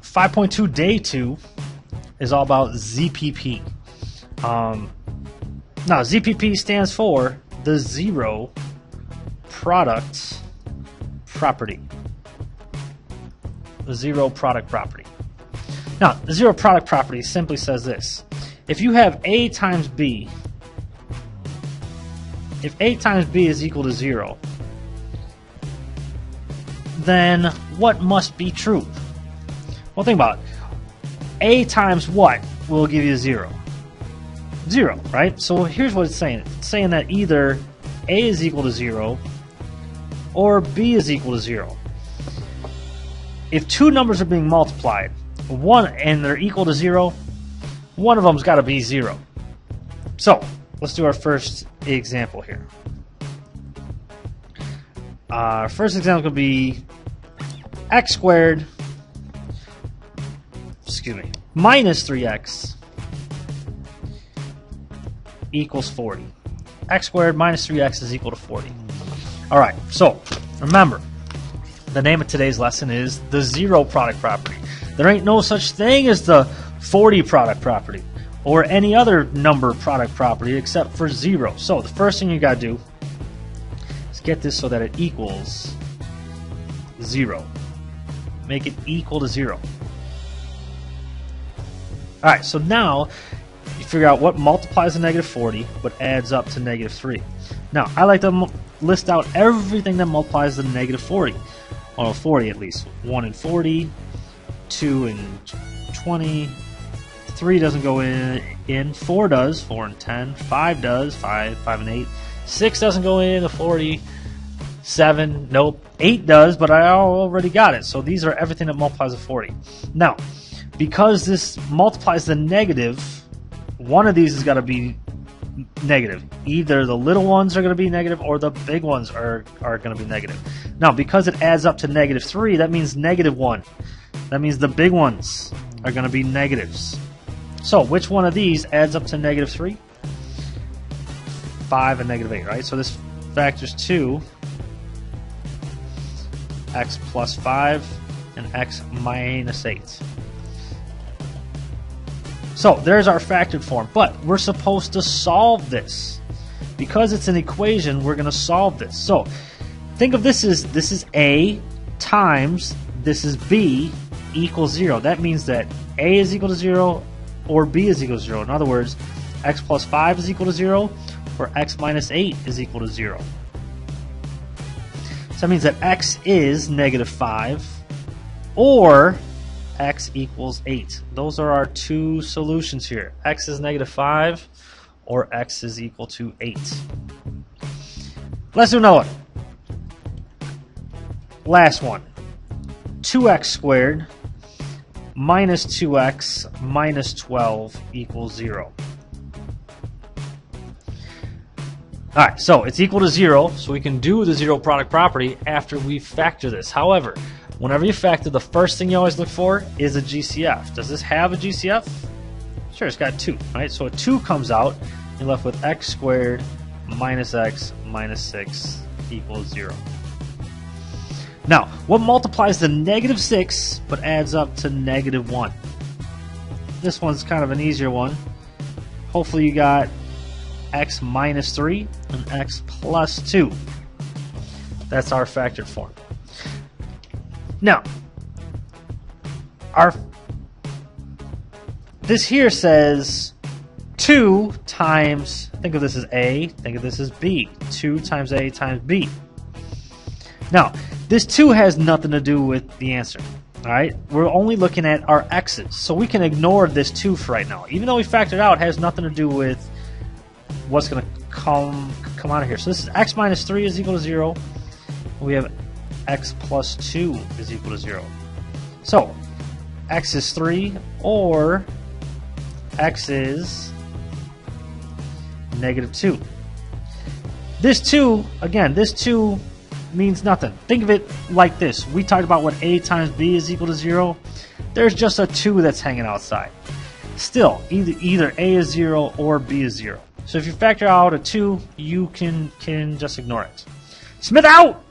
5.2 day 2 is all about ZPP. Now, ZPP stands for the zero product property. The zero product property. Now, the zero product property simply says this. If you have A times B, if A times B is equal to 0, then what must be true? Well, think about it. A times what will give you 0? 0, right? So here's what it's saying. It's saying that either A is equal to 0 or B is equal to 0. If two numbers are being multiplied, and they're equal to 0, one of them's got to be 0. So let's do our first example here. Our first example could be x squared, minus 3x equals 40. X squared minus 3x is equal to 40. Alright, so remember, the name of today's lesson is the zero product property. There ain't no such thing as the 40 product property or any other number product property except for 0. So the first thing you got to do is get this so that it equals 0. Make it equal to 0. Alright, so now you figure out what multiplies to negative 40 but adds up to negative 3. Now, I like to list out everything that multiplies to negative 40. Well, 40 at least. 1 and 40, 2 and 20, 3 doesn't go in, 4 does, 4 and 10, 5 does, 5 and 8, 6 doesn't go in, 40, 7, nope, 8 does, but I already got it. So these are everything that multiplies to 40. Now, because this multiplies to negative, one of these has got to be negative. Either the little ones are going to be negative or the big ones are going to be negative. Now, because it adds up to negative 3, that means negative 1. That means the big ones are going to be negatives. So, which one of these adds up to negative 3? 5 and negative 8, right? So this factors 2, x plus 5, and x minus 8. So there's our factored form, but we're supposed to solve this. Because it's an equation, we're going to solve this. So think of this is A times this is B equals 0. That means that A is equal to 0 or B is equal to 0. In other words, x plus 5 is equal to 0 or x minus 8 is equal to 0. So that means that x is negative 5 or x equals 8. Those are our two solutions here. X is negative 5 or x is equal to 8. Let's do another one. Last one. 2x squared minus 2x minus 12 equals 0. Alright, so it's equal to 0, so we can do the zero product property after we factor this. However, whenever you factor, the first thing you always look for is a GCF. Does this have a GCF? Sure, it's got 2, right? So a 2 comes out, you're left with x squared minus x minus 6 equals 0. Now, what multiplies to negative 6 but adds up to negative 1? This one's kind of an easier one. Hopefully you got x minus 3 and x plus 2. That's our factored form. Now, this here says 2 times, think of this as A, think of this as B. 2 times A times B. Now, this 2 has nothing to do with the answer. Alright? We're only looking at our x's. So we can ignore this 2 for right now. Even though we factored out, it has nothing to do with what's going to come out of here. So this is x minus 3 is equal to 0. We have x plus 2 is equal to 0. So, x is 3 or x is negative 2. This 2, again, this 2 means nothing. Think of it like this. We talked about what A times B is equal to 0. There's just a 2 that's hanging outside. Still, either A is 0 or B is 0. So if you factor out a 2, you can just ignore it. Smith out!